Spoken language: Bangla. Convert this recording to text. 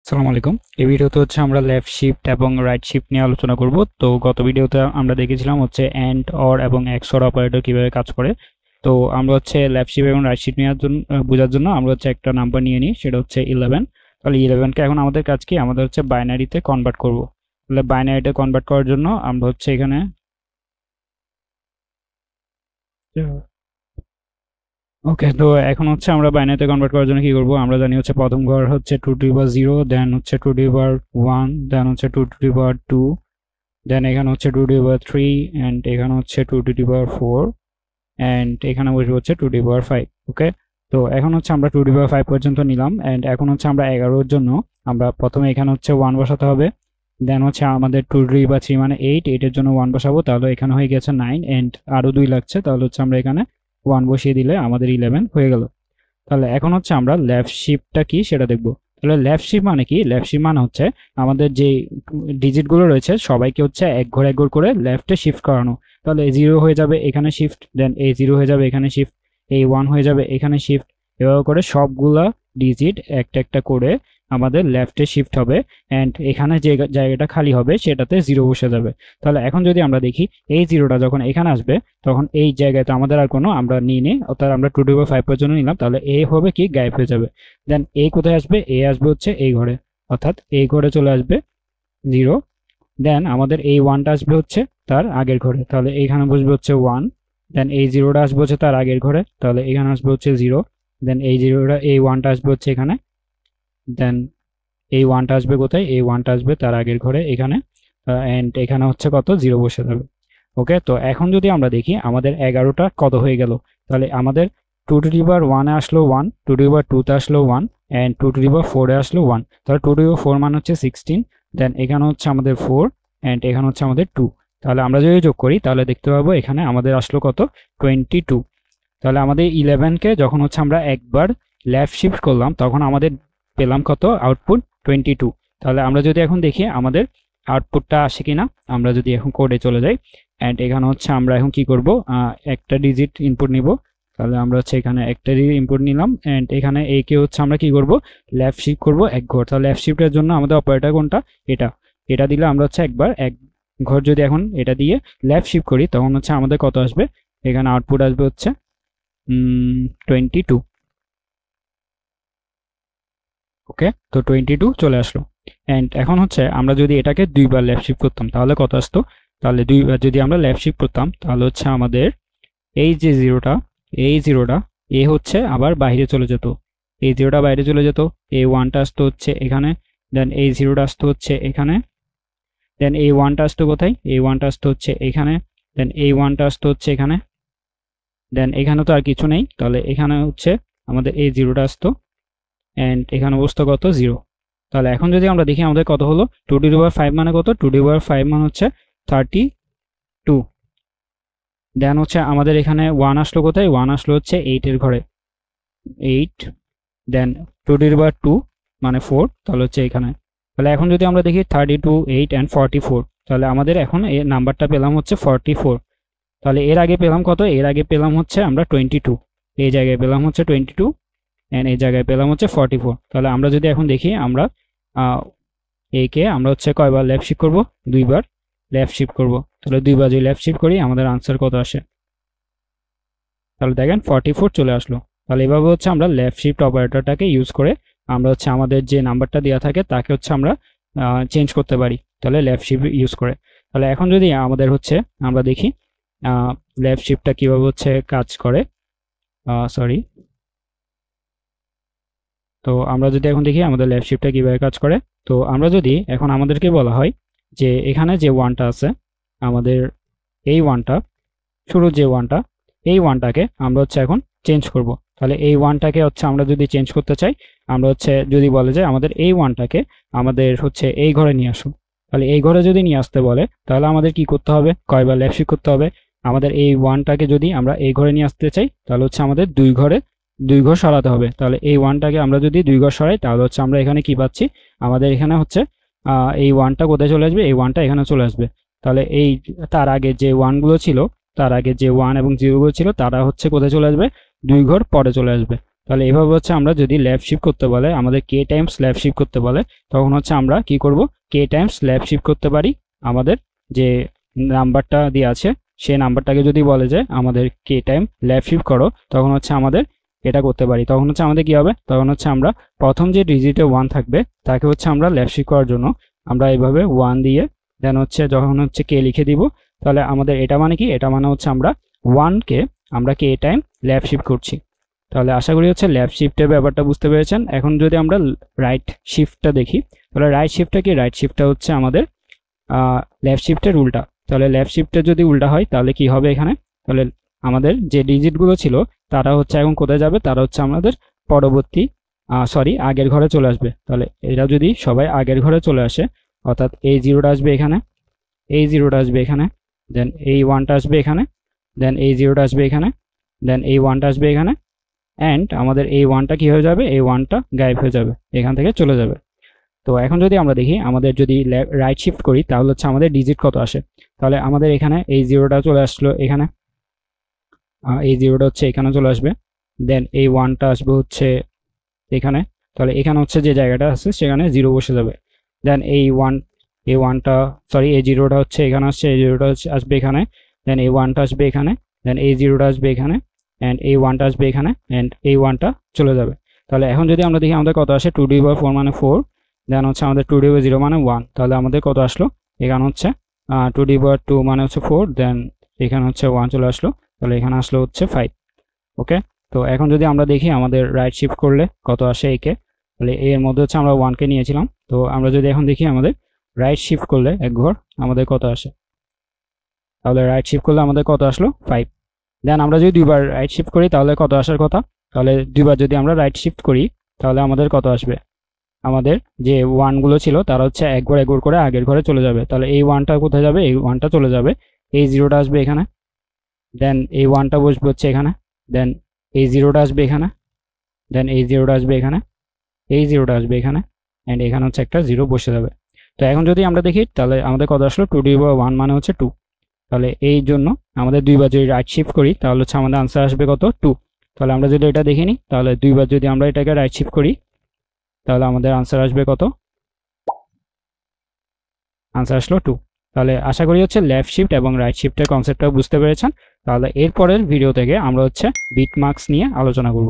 আসসালামু আলাইকুম। এই ভিডিওতে হচ্ছে আমরা লেফট শিফট এবং রাইট শিফট নিয়ে আলোচনা করব। তো গত ভিডিওতে আমরা দেখেছিলাম হচ্ছে এন্ড অর এবং এক্সঅর অপারেটর কিভাবে কাজ করে। তো আমরা হচ্ছে লেফট শিফট এবং রাইট শিফট নেওয়ার জন্য বোঝার জন্য আমরা হচ্ছে একটা নাম্বার নিয়ে নিই, সেটা হচ্ছে 11। তাহলে 11কে এখন আমাদের কাজ কি, আমাদের হচ্ছে বাইনারিতে কনভার্ট করব। তাহলে বাইনারিতে কনভার্ট করার জন্য আমরা হচ্ছে এখানে ওকে, তো এখন হচ্ছে আমরা বাইনারিতে কনভার্ট করার জন্য কি করব, আমরা জানি হচ্ছে প্রথম ঘর হচ্ছে 2^0, দেন হচ্ছে 2^1, দেন হচ্ছে 2^2, দেন এখানে হচ্ছে 2^3, অ্যান্ড এখানে হচ্ছে 2^4, অ্যান্ড এখানে বসবে হচ্ছে 2^5। ওকে, তো এখন হচ্ছে আমরা 2^5 পর্যন্ত নিলাম, অ্যান্ড এখন হচ্ছে আমরা 11-এর জন্য আমরা প্রথমে এখানে হচ্ছে 1 বসাতে হবে। দেন হচ্ছে আমাদের 2^3 মানে 8-এর জন্য 1 বসাবো, তাহলে এখানে হয়ে গেছে 9, অ্যান্ড আরও 2 লাগছে, তাহলে হচ্ছে আমরা এখানে 1 বসিয়ে দিলে আমাদের 11 হয়ে গেল। তাহলে এখন হচ্ছে আমরা লেফট শিফটটা কি সেটা দেখব। তাহলে লেফট শিফট মানে কি, লেফট শিফট মানে হচ্ছে আমাদের যে ডিজিটগুলো রয়েছে সবাইকে হচ্ছে এক ঘর করে লেফটে শিফট করানো। তাহলে A0 হয়ে যাবে এখানে শিফট, দেন A0 হয়ে যাবে এখানে শিফট, A1 হয়ে যাবে এখানে শিফট, এভাবে করে সবগুলা ডিজিট একটা একটা করে আমাদের লেফটে শিফট হবে, অ্যান্ড এখানে যে জায়গাটা খালি হবে সেটাতে 0 বসে যাবে। তাহলে এখন যদি আমরা দেখি এই 0টা যখন এখানে আসবে তখন এই জায়গায় তো আমাদের আর কোনো আমরা নিই, অর্থাৎ আমরা 2^5 পর্যন্ত নিলাম, তাহলে এ হবে কি গায়েব হয়ে যাবে। দেন এ কোথায় আসবে, এ আসবে হচ্ছে এই ঘরে, অর্থাৎ এই ঘরে চলে আসবে 0। দেন আমাদের এই 1টা আসবে হচ্ছে তার আগের ঘরে, তাহলে এইখানে বসবে হচ্ছে 1। দেন এই 0টা আসবে হচ্ছে তার আগের ঘরে, তাহলে এখানে আসবে হচ্ছে 0। দেন এই 0টা এই 1টা আসবে হচ্ছে এখানে, দেন এই 1টা আসবে কোথায়, এই 1টা আসবে তার আগের ঘরে এখানে, অ্যান্ড এখানে হচ্ছে কত 0 বসে যাবে। ওকে, তো এখন যদি আমরা দেখি আমাদের 11টা কত হয়ে গেল, তাহলে আমাদের 2^1 আসলো 1, 2^2 আসলো 1, অ্যান্ড 2^4 আসলো 1, তাহলে 2^4 মানে হচ্ছে 16, দেন এখানে হচ্ছে আমাদের 4, অ্যান্ড এখানে হচ্ছে আমাদের 2। তাহলে আমরা যদি যোগ করি তাহলে দেখতে পাবো এখানে আমাদের আসলো কত, 22। তাহলে আমাদের 11কে যখন হচ্ছে আমরা একবার লেফট শিফট করলাম তখন আমাদের পেলাম কত, আউটপুট 22। তাহলে আমরা যদি এখন দেখি আমাদের আউটপুটটা আসে কিনা, আমরা যদি এখন কোডে চলে যাই, অ্যান্ড এখানে হচ্ছে আমরা এখন কি করব, একটা ডিজিট ইনপুট নিব। তাহলে আমরা হচ্ছে এখানে একটা ইনপুট নিলাম, অ্যান্ড এখানে এই কে হচ্ছে আমরা কি করব, লেফট শিফট করব এক ঘর। তাহলে লেফট শিফটের জন্য আমাদের অপারেটর কোনটা, এটা এটা দিলে আমরা হচ্ছে একবার এক ঘর যদি এখন এটা দিয়ে লেফট শিফট করি তখন হচ্ছে আমাদের কত আসবে, এখানে আউটপুট আসবে হচ্ছে 22। ওকে, তো 22 চলে আসলো। অ্যান্ড এখন হচ্ছে আমরা যদি এটাকে দুইবার লেফট শিফট করতাম তাহলে কত আসতো, তাহলে দুইবার যদি আমরা লেফট শিফট করতাম তাহলে হচ্ছে আমাদের এই যে 0টা, এই 0টা এ হচ্ছে আবার বাইরে চলে যেত, এই 0টা বাইরে চলে যেত, এই 1টা আসতো হচ্ছে এখানে, দেন এই 0টা আসতো হচ্ছে এখানে, দেন এই 1টা আসতো কোথায়, এই 1টা আসতো হচ্ছে এখানে, দেন এই 1টা আসতো হচ্ছে এখানে, দেন এখানে তো আর কিছু নেই, তাহলে এখানে হচ্ছে আমাদের এই 0টা আসতো, অ্যান্ড এখানে বসতো কত, 0। তাহলে এখন যদি আমরা দেখি আমাদের কত হলো, 2^5 মানে কত, 2^5 মানে হচ্ছে 32। দেন হচ্ছে আমাদের এখানে 1 আসলো কোথায়, 1 আসলো হচ্ছে 8-এর ঘরে, 8। দেন 2^2 মানে 4, তাহলে হচ্ছে এখানে। তাহলে এখন যদি আমরা দেখি 32, 8 অ্যান্ড 44, তাহলে আমাদের এখন এই নাম্বারটা পেলাম হচ্ছে 44। তাহলে এর আগে পেলাম কত, এর আগে পেলাম হচ্ছে আমরা 22, এই জায়গায় পেলাম হচ্ছে 22, অ্যান্ড এই জায়গায় পেলাম হচ্ছে 44। তাহলে আমরা যদি এখন দেখি আমরা একে আমরা হচ্ছে কয়বার লেফট শিফট করব, দুইবার লেফট শিফট করব। তাহলে দুইবার যদি লেফট শিফট করি আমাদের আনসার কত আসে, তাহলে দেখেন 44 চলে আসলো। তাহলে এভাবে হচ্ছে আমরা লেফট শিফট অপারেটরটাকে ইউজ করে আমরা হচ্ছে আমাদের যে নাম্বারটা দেওয়া থাকে তাকে হচ্ছে আমরা চেঞ্জ করতে পারি, তাহলে লেফট শিফট ইউজ করে। তাহলে এখন যদি আমাদের হচ্ছে আমরা দেখি লেফট শিফটটা কীভাবে হচ্ছে কাজ করে, সরি, তো আমরা যদি এখন দেখি আমাদের লেফট শিফটটা কীভাবে কাজ করে, তো আমরা যদি এখন আমাদেরকে বলা হয় যে এখানে যে 1টা আছে আমাদের, এই 1টা শুরুর যে 1টা, এই 1টাকে আমরা হচ্ছে এখন চেঞ্জ করব। তাহলে এই 1টাকে হচ্ছে আমরা যদি চেঞ্জ করতে চাই, আমরা হচ্ছে যদি বলে যে আমাদের এই 1টাকে আমাদের হচ্ছে এই ঘরে নিয়ে আসুন, তাহলে এই ঘরে যদি নিয়ে আসতে বলে তাহলে আমাদের কি করতে হবে, কয়বার লেফট শিফট করতে হবে। আমাদের এই 1টাকে যদি আমরা এই ঘরে নিয়ে আসতে চাই তাহলে হচ্ছে আমাদের দুই ঘর সরাতে হবে। তাহলে এই 1টাকে আমরা যদি 2 ঘর সরাই তাহলে হচ্ছে আমরা এখানে কি পাচ্ছি, আমাদের এখানে হচ্ছে এই 1টা কোথায় চলে আসবে, এই 1টা এখানে চলে আসবে। তাহলে এই তার আগে যে 1গুলো ছিল, তার আগে যে 1 এবং 0 গুলো ছিল তারা হচ্ছে কোথায় চলে আসবে, 2 ঘর পরে চলে আসবে। তাহলে এভাবে হচ্ছে আমরা যদি লেফট শিফট করতে বলে, আমাদের কে টাইমস লেফট শিফট করতে বলে, তখন হচ্ছে আমরা কি করব, কে টাইমস লেফট শিফট করতে পারি। আমাদের যে নাম্বারটা দিয়ে আছে সেই নাম্বারটাকে যদি বলে যে আমাদের কে টাইম লেফট শিফট করো, তখন হচ্ছে আমাদের এটা করতে পারি। তখন হচ্ছে আমাদের কি হবে, তখন হচ্ছে আমরা প্রথম যে ডিজিটে 1 থাকবে তাকে হচ্ছে আমরা লেফট শিফট করার জন্য আমরা এইভাবে 1 দিয়ে দেন হচ্ছে যখন হচ্ছে কে লিখে দিব, তাহলে আমাদের এটা মানে কি, এটা মানে হচ্ছে আমরা 1কে আমরা কে টাইম লেফট শিফট করছি। তাহলে আশা করি হচ্ছে লেফট শিফটের ব্যাপারটা বুঝতে পেরেছেন। এখন যদি আমরা রাইট শিফটটা দেখি, তাহলে রাইট শিফটটা কি, রাইট শিফটটা হচ্ছে আমাদের লেফট শিফটের উল্টা। তাহলে লেফট শিফটের যদি উল্টা হয় তাহলে কি হবে এখানে, তাহলে আমাদের যে ডিজিটগুলো ছিল তারা হচ্ছে এখন কোথায় যাবে, তারা হচ্ছে আমাদের পরবর্তী আগের ঘরে চলে আসবে। তাহলে এরা যদি সবাই আগের ঘরে চলে আসে, অর্থাৎ এই জিরোটা আসবে এখানে, এই জিরোটা আসবে এখানে, দেন এই 1টা আসবে এখানে, দেন এই জিরোটা আসবে এখানে, দেন এই 1টা আসবে এখানে, অ্যান্ড আমাদের এই 1টা কি হয়ে যাবে, এই 1টা গায়েব হয়ে যাবে, এখান থেকে চলে যাবে। তো এখন যদি আমরা দেখি আমাদের যদি রাইট শিফট করি তাহলে হচ্ছে আমাদের ডিজিট কত আসে। তাহলে আমাদের এখানে এই জিরোটা চলে আসলো এখানে, এই জিরোটা হচ্ছে এখানে চলে আসবে, দেন এই 1টা আসবে হচ্ছে এখানে, তাহলে এখানে হচ্ছে যে জায়গাটা আছে সেখানে 0 বসে যাবে। দেন এই 1টা এই জিরোটা হচ্ছে এখানে আসছে, এই জিরোটা হচ্ছে আসবে এখানে, দেন এই 1টা আসবে এখানে, দেন এই জিরোটা আসবে এখানে, অ্যান্ড এই 1টা আসবে এখানে, অ্যান্ড এই 1টা চলে যাবে। তাহলে এখন যদি আমরা দেখি আমাদের কত আসে, 2^4 মানে 4, দেন হচ্ছে আমাদের 2^0 মানে 1, তাহলে আমাদের কত আসলো, এখানে হচ্ছে 2^2 মানে হচ্ছে 4, দেন এখানে হচ্ছে 1 চলে আসলো, তাহলে এখানে আসলো হচ্ছে 5। ওকে, তো এখন যদি আমরা দেখি আমাদের রাইট শিফট করলে কত আসে একে, তাহলে এর মধ্যে হচ্ছে আমরা 1কে নিয়েছিলাম। তো আমরা যদি এখন দেখি আমাদের রাইট শিফট করলে এক ঘর আমাদের কত আসে, তাহলে রাইট শিফট করলে আমাদের কত আসলো 5। দেন আমরা যদি 2বার রাইট শিফট করি তাহলে কত আসার কথা, তাহলে 2বার যদি আমরা রাইট শিফট করি তাহলে আমাদের কত আসবে, আমাদের যে 1গুলো ছিল তারা হচ্ছে একবার করে আগের ঘরে চলে যাবে। তাহলে এই 1টা কোথায় যাবে, এই 1টা চলে যাবে, এই জিরোটা আসবে এখানে, দেন এই 1টা বসবে হচ্ছে এখানে, দেন এই জিরোটা আসবে এখানে, দেন এই জিরোটা আসবে এখানে, এই জিরোটা আসবে এখানে, অ্যান্ড এখানে হচ্ছে একটা 0 বসে যাবে। তো এখন যদি আমরা দেখি তাহলে আমাদের কত আসলো, 2^1 মানে হচ্ছে 2। তাহলে এই জন্য আমাদের 2বার যদি রাইট শিফট করি তাহলে হচ্ছে আমাদের আনসার আসবে কত, 2। তাহলে আমরা যদি এটা দেখে নিই, তাহলে 2বার যদি আমরা এটাকে রাইট শিফট করি তাহলে আমাদের আনসার আসবে কত, আনসার আসলো 2। তাহলে আশা করি হচ্ছে লেফট শিফট এবং রাইট শিফটের কনসেপ্টটা বুঝতে পেরেছেন। তাহলে এরপরের ভিডিও থেকে আমরা হচ্ছে বিট মার্কস নিয়ে আলোচনা করব।